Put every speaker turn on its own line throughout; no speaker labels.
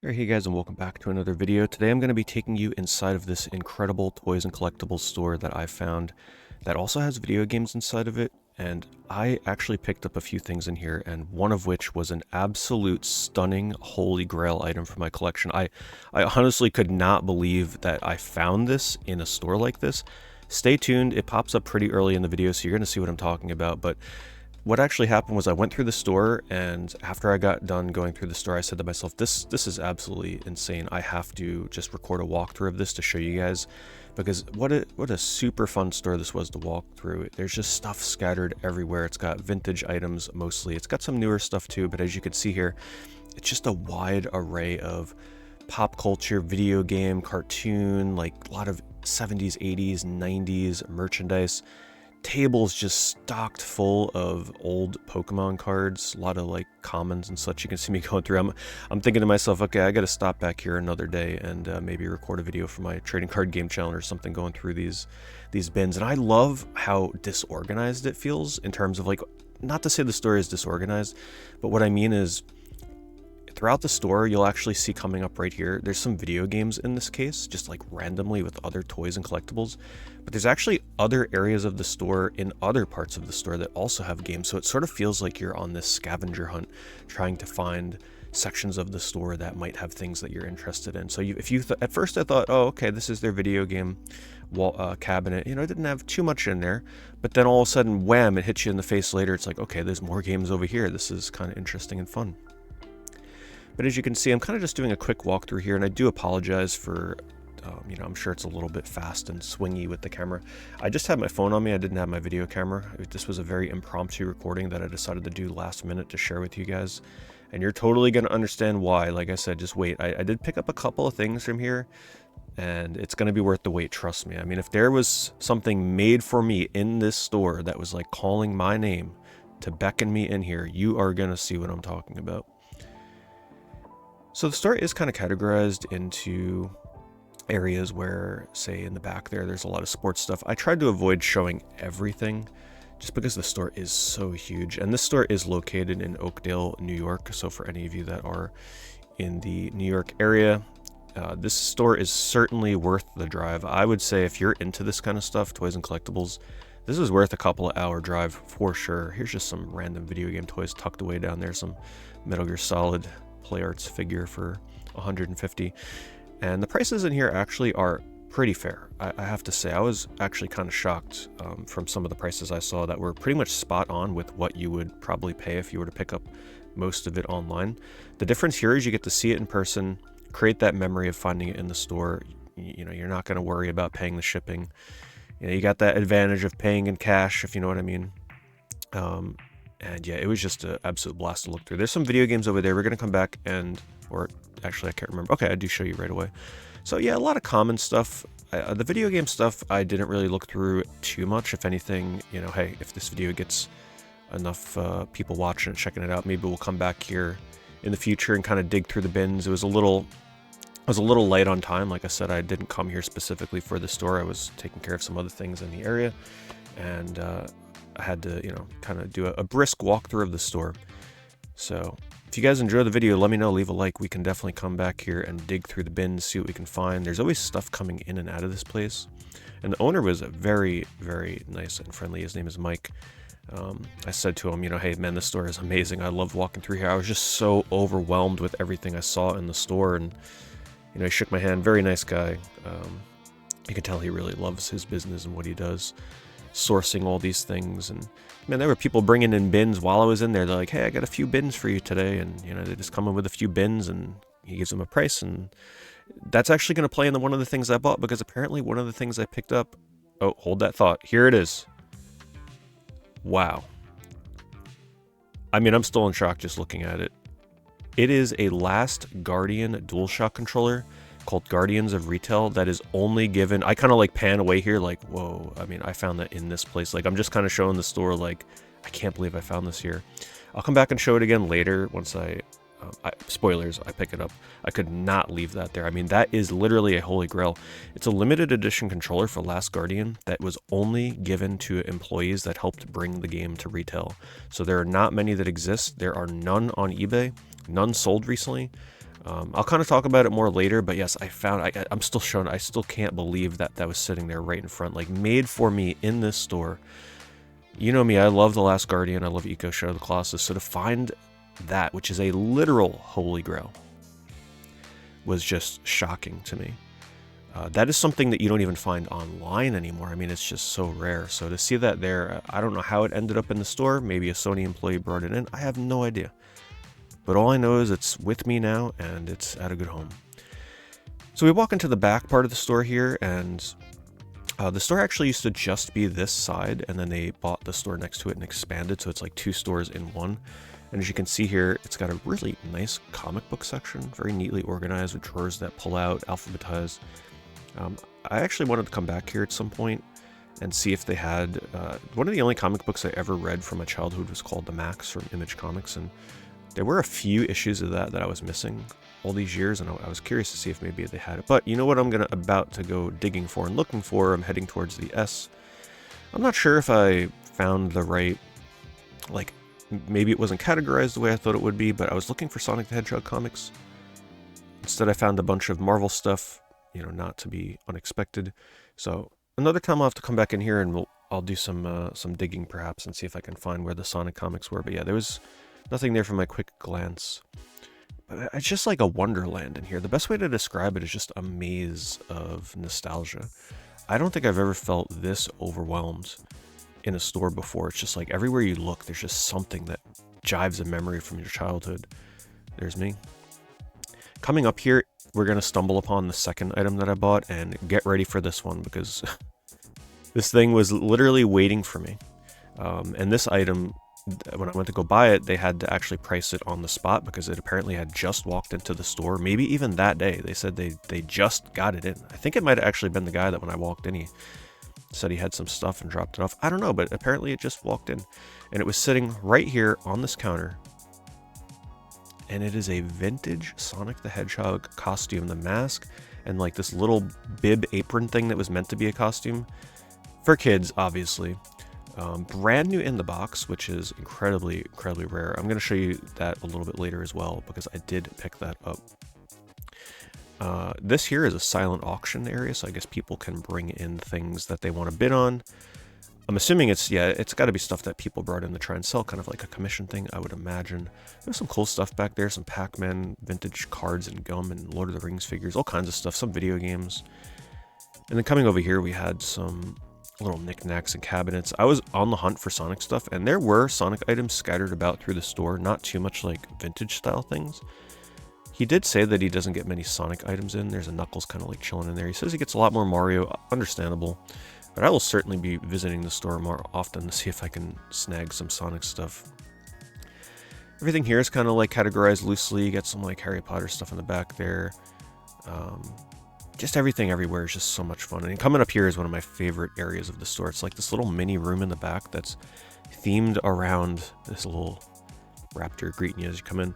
Hey guys, and welcome back to another video. Today I'm going to be taking you inside of this incredible toys and collectibles store that I found that also has video games inside of it, and I actually picked up a few things in here, and one of which was an absolute stunning holy grail item for my collection. I honestly could not believe that I found this in a store like this. Stay tuned, it pops up pretty early in the video, so you're going to see what I'm talking about, but what actually happened was I went through the store, and after I got done going through the store, I said to myself, this is absolutely insane. I have to just record a walkthrough of this to show you guys, because what a super fun store this was to walk through. There's just stuff scattered everywhere. It's got vintage items mostly. It's got some newer stuff too, but as you can see here, it's just a wide array of pop culture, video game, cartoon, like a lot of 70s, 80s, 90s merchandise. Tables just stocked full of old Pokemon cards, a lot of like commons and such. You can see me going through. I'm thinking to myself, okay, I got to stop back here another day and maybe record a video for my trading card game channel or something, going through these bins. And I love how disorganized it feels in terms of, like, not to say the store is disorganized, but what I mean is throughout the store, you'll actually see coming up right here, there's some video games in this case, just like randomly with other toys and collectibles. But there's actually other areas of the store in other parts of the store that also have games. So it sort of feels like you're on this scavenger hunt trying to find sections of the store that might have things that you're interested in. So at first I thought, oh, okay, this is their video game wall cabinet. You know, it didn't have too much in there. But then all of a sudden, wham, it hits you in the face later. It's like, okay, there's more games over here. This is kind of interesting and fun. But as you can see, I'm kind of just doing a quick walkthrough here, and I do apologize for, I'm sure it's a little bit fast and swingy with the camera. I just had my phone on me. I didn't have my video camera. This was a very impromptu recording that I decided to do last minute to share with you guys. And you're totally going to understand why. Like I said, just wait. I did pick up a couple of things from here, and it's going to be worth the wait, trust me. I mean, if there was something made for me in this store that was like calling my name to beckon me in here, you are going to see what I'm talking about. So the store is kind of categorized into areas where, say in the back there's a lot of sports stuff. I tried to avoid showing everything just because the store is so huge. And this store is located in Oakdale, New York. So for any of you that are in the New York area, this store is certainly worth the drive. I would say if you're into this kind of stuff, toys and collectibles, this is worth a couple of hour drive for sure. Here's just some random video game toys tucked away down there. Some Metal Gear Solid Play Arts figure for $150, and the prices in here actually are pretty fair. I have to say, I was actually kind of shocked from some of the prices I saw that were pretty much spot on with what you would probably pay if you were to pick up most of it online. The difference here is you get to see it in person, create that memory of finding it in the store. You know, you're not going to worry about paying the shipping. You know, you got that advantage of paying in cash, if you know what I mean. And yeah, it was just an absolute blast to look through. There's some video games over there. We're going to come back or actually, I can't remember. Okay, I do show you right away. So yeah, a lot of common stuff. The video game stuff, I didn't really look through too much. If anything, you know, hey, if this video gets enough people watching it, checking it out, maybe we'll come back here in the future and kind of dig through the bins. I was a little light on time. Like I said, I didn't come here specifically for the store. I was taking care of some other things in the area, and I had to, kind of do a brisk walkthrough of the store. So if you guys enjoy the video, let me know, leave a like. We can definitely come back here and dig through the bins, see what we can find. There's always stuff coming in and out of this place. And the owner was very, very nice and friendly. His name is Mike. I said to him, hey man, this store is amazing. I love walking through here. I was just so overwhelmed with everything I saw in the store. And, he shook my hand. Very nice guy. You could tell he really loves his business and what he does, sourcing all these things. And man, there were people bringing in bins while I was in there. They're like, hey, I got a few bins for you today, and they just come in with a few bins, and he gives them a price. And that's actually going to play into one of the things I bought, because apparently one of the things I picked up, oh, hold that thought, here it is. Wow. I mean, I'm still in shock just looking at it. It is a Last Guardian DualShock controller called Guardians of Retail that is only given. I kind of like pan away here like, whoa, I mean, I found that in this place. Like, I'm just kind of showing the store like, I can't believe I found this here. I'll come back and show it again later once spoilers, I pick it up. I could not leave that there. I mean, that is literally a holy grail. It's a limited edition controller for Last Guardian that was only given to employees that helped bring the game to retail. So there are not many that exist. There are none on eBay, none sold recently. I'll kind of talk about it more later, but yes, I'm still shown. I still can't believe that that was sitting there right in front, like made for me in this store. You know me, I love The Last Guardian, I love Eco Shadow of the Colossus, so to find that, which is a literal holy grail, was just shocking to me. That is something that you don't even find online anymore. I mean, it's just so rare. So to see that there, I don't know how it ended up in the store. Maybe a Sony employee brought it in. I have no idea. But all I know is it's with me now, and it's at a good home. So we walk into the back part of the store here, and the store actually used to just be this side, and then they bought the store next to it and expanded, so it's like 2 stores in one. And as you can see here, it's got a really nice comic book section, very neatly organized with drawers that pull out, alphabetized. I actually wanted to come back here at some point and see if they had... one of the only comic books I ever read from my childhood was called The Max from Image Comics, and there were a few issues of that I was missing all these years, and I was curious to see if maybe they had it. But you know what I'm about to go digging for and looking for? I'm heading towards the S. I'm not sure if I found the right, like, maybe it wasn't categorized the way I thought it would be, but I was looking for Sonic the Hedgehog comics. Instead, I found a bunch of Marvel stuff, you know, not to be unexpected. So another time I'll have to come back in here and I'll do some digging perhaps and see if I can find where the Sonic comics were. But yeah, there was nothing there from my quick glance. But it's just like a wonderland in here. The best way to describe it is just a maze of nostalgia. I don't think I've ever felt this overwhelmed in a store before. It's just like everywhere you look, there's just something that jives a memory from your childhood. There's me. Coming up here, we're going to stumble upon the second item that I bought, and get ready for this one because this thing was literally waiting for me. And this item, when I went to go buy it, they had to actually price it on the spot because it apparently had just walked into the store. Maybe even that day. They said they just got it in. I think it might have actually been the guy that when I walked in, he said he had some stuff and dropped it off. I don't know, but apparently it just walked in. And it was sitting right here on this counter. And it is a vintage Sonic the Hedgehog costume. The mask and like this little bib apron thing that was meant to be a costume. For kids, obviously. Brand new in the box, which is incredibly rare. I'm going to show you that a little bit later as well, because I did pick that up. This here is a silent auction area, so I guess people can bring in things that they want to bid on. I'm assuming it's got to be stuff that people brought in to try and sell, kind of like a commission thing, I would imagine. There's some cool stuff back there, some Pac-Man vintage cards and gum and Lord of the Rings figures, all kinds of stuff, some video games. And then coming over here, we had some little knickknacks and cabinets. I was on the hunt for Sonic stuff, and there were Sonic items scattered about through the store, not too much like vintage style things. He did say that he doesn't get many Sonic items in. There's a Knuckles kind of like chilling in there. He says he gets a lot more Mario, understandable. But I will certainly be visiting the store more often to see if I can snag some Sonic stuff. Everything here is kind of like categorized loosely. You get some like Harry Potter stuff in the back there. Just everything everywhere is just so much fun. And coming up here is one of my favorite areas of the store. It's like this little mini room in the back that's themed around this little raptor greeting you as you come in.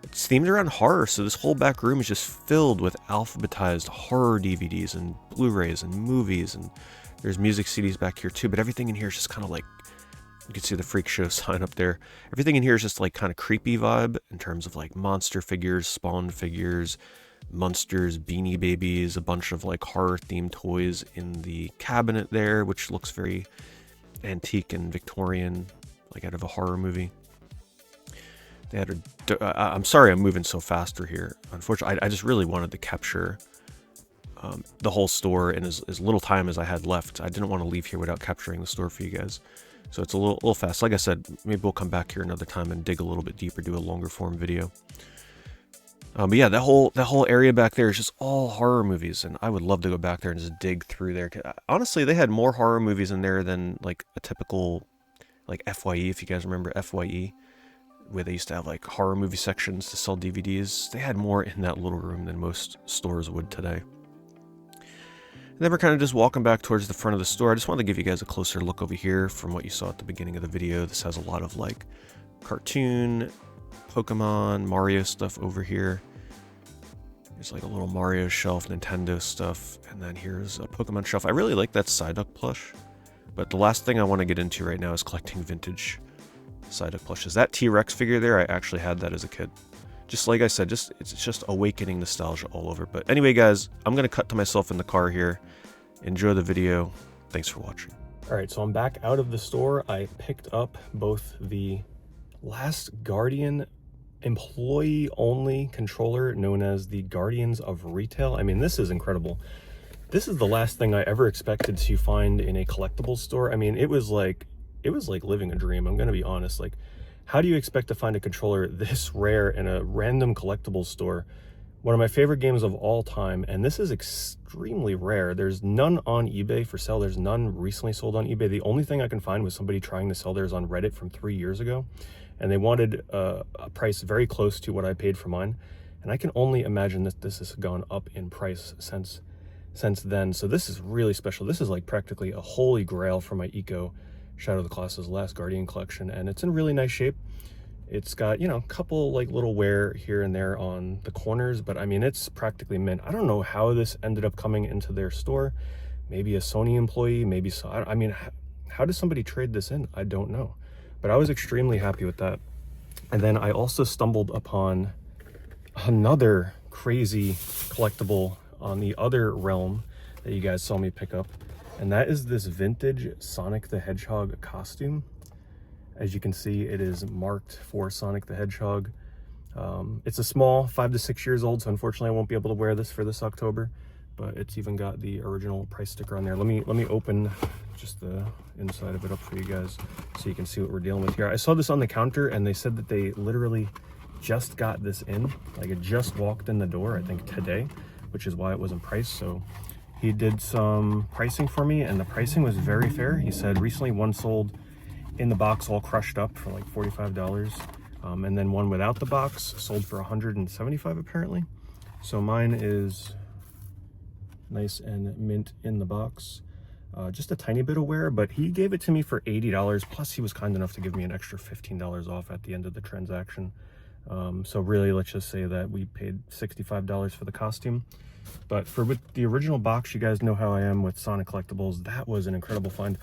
It's themed around horror, so this whole back room is just filled with alphabetized horror DVDs and Blu-rays and movies, and there's music CDs back here too, but everything in here is just kind of like, you can see the Freak Show sign up there. Everything in here is just like kind of creepy vibe in terms of like monster figures, Spawn figures, Munsters, Beanie Babies, a bunch of like horror themed toys in the cabinet there, which looks very antique and Victorian, like out of a horror movie. They had I'm sorry I'm moving so fast through here. Unfortunately, I just really wanted to capture the whole store in as little time as I had left. I didn't want to leave here without capturing the store for you guys. So it's a little fast. Like I said, maybe we'll come back here another time and dig a little bit deeper, do a longer form video. But yeah, that whole area back there is just all horror movies, and I would love to go back there and just dig through there. Honestly, they had more horror movies in there than like a typical like FYE, if you guys remember FYE, where they used to have like horror movie sections to sell DVDs. They had more in that little room than most stores would today. And then we're kind of just walking back towards the front of the store. I just wanted to give you guys a closer look over here from what you saw at the beginning of the video. This has a lot of like cartoon, Pokemon, Mario stuff over here. There's like a little Mario shelf, Nintendo stuff, and then here's a Pokemon shelf. I really like that Psyduck plush, but the last thing I want to get into right now is collecting vintage Psyduck plushes. That T-Rex figure there, I actually had that as a kid. just like I said, it's just awakening nostalgia all over. But anyway, guys, I'm gonna cut to myself in the car here. Enjoy the video. Thanks for watching. All right, so I'm back out of the store. I picked up both the Last Guardian employee-only controller known as the Guardians of Retail. I mean, this is incredible. This is the last thing I ever expected to find in a collectibles store. I mean, it was like living a dream. I'm gonna be honest. Like, how do you expect to find a controller this rare in a random collectibles store? One of my favorite games of all time, and this is extremely rare. There's none on eBay for sale. There's none recently sold on eBay. The only thing I can find was somebody trying to sell theirs on Reddit from 3 years ago, and they wanted a price very close to what I paid for mine. And I can only imagine that this has gone up in price since then. So this is really special. This is like practically a holy grail for my Eco Shadow of the Colossus Last Guardian collection, and it's in really nice shape. It's got, you know, a couple like little wear here and there on the corners, but I mean, it's practically mint. I don't know how this ended up coming into their store. Maybe a Sony employee, maybe so. I mean, how does somebody trade this in? I don't know, but I was extremely happy with that. And then I also stumbled upon another crazy collectible on the other realm that you guys saw me pick up, and that is this vintage Sonic the Hedgehog costume. As you can see, it is marked for Sonic the Hedgehog. It's a small, 5 to 6 years old, so unfortunately I won't be able to wear this for this October, but it's even got the original price sticker on there. Let me open just the inside of it up for you guys so you can see what we're dealing with here. I saw this on the counter and they said that they literally just got this in, like it just walked in the door, I think today, which is why it wasn't priced. So he did some pricing for me and the pricing was very fair. He said recently one sold in the box all crushed up for like $45, and then one without the box sold for $175 apparently. So mine is nice and mint in the box, just a tiny bit of wear, but he gave it to me for $80, plus he was kind enough to give me an extra $15 off at the end of the transaction. So really, let's just say that we paid $65 for the costume. But with the original box, you guys know how I am with Sonic collectibles. That was an incredible find.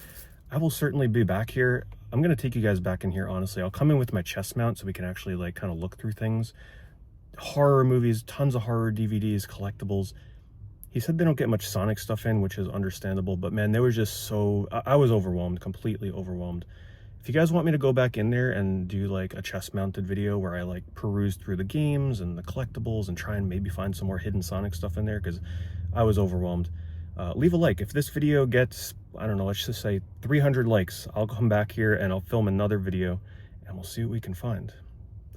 I will certainly be back here. I'm going to take you guys back in here, honestly. I'll come in with my chest mount so we can actually like kind of look through things. Horror movies, tons of horror DVDs, collectibles. He said they don't get much Sonic stuff in, which is understandable, but man, they were just so... I was overwhelmed, completely overwhelmed. If you guys want me to go back in there and do like a chest mounted video where I like peruse through the games and the collectibles and try and maybe find some more hidden Sonic stuff in there, because I was overwhelmed. Leave a like. If this video gets, I don't know, let's just say 300 likes, I'll come back here and I'll film another video and we'll see what we can find.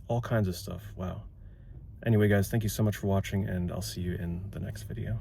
All kinds of stuff. Wow. Anyway, guys, thank you so much for watching and I'll see you in the next video.